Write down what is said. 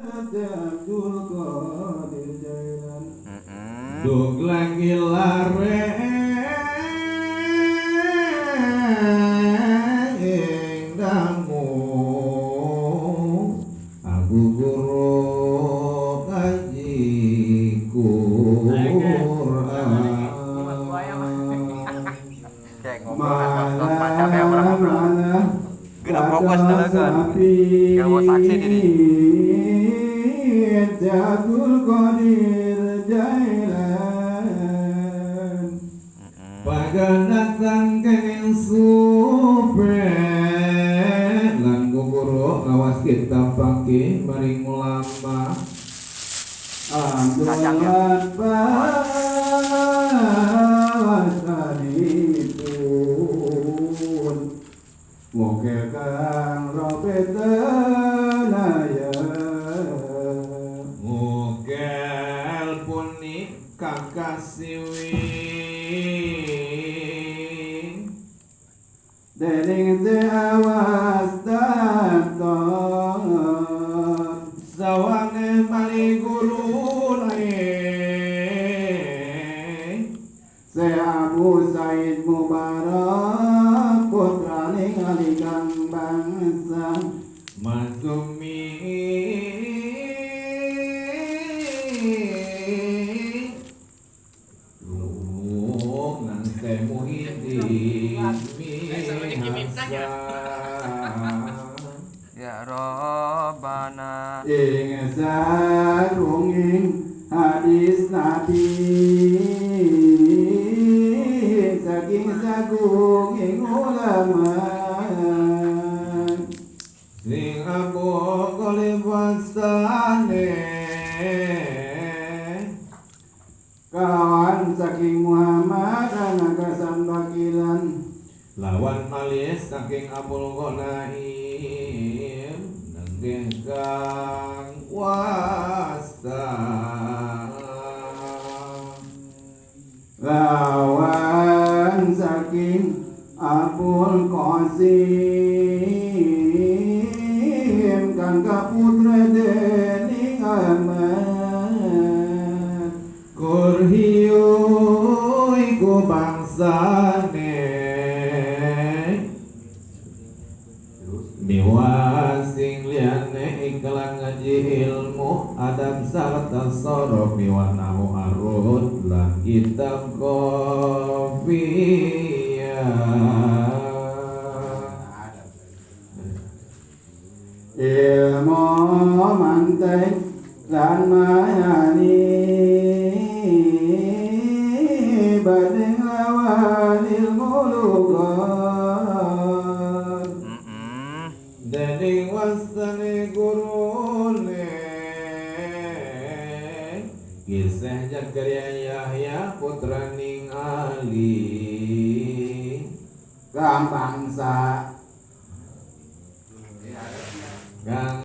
Abdul Qadir Jailan Mm-mm. duk lagi lare ing damu aku guru kaji Quran Kayak ngobrol atau macam ya orang ngobrol. malah Kita fokus dulu kan. Gak mau saksi diri. Abdul Qadir Jailan paganatan kening supret lan guru ngawas kita pakai maring ulama amdulan pawasanipun moga kang robetenaya mogel punika kasiwing dening awas daton sawane mali guru lain se Abu Said Mubarak putrane kaligang bangsa Masumi nang se Muhyiddin Ya Robbana. ing sarunging hadis Nabi saking sagunging ulama sing Abu Qalib wastane kawan saking Muhammad anak kasambakilan lawan malis saking Abul Ghanaim nenggih kang wasta lawan saking Abul Qasim kang kaputra dening Ahmad Kurhiyo iku bangsane miwa sing liyane iklan ngaji ilmu adab sarta sorof miwa nahu arut lan kitab kofiyah ilmu mantek lan mayani bading lawan ilmu lugat dening wastane gurune kisah Zakaria Yahya putraning Ali kang bangsa kang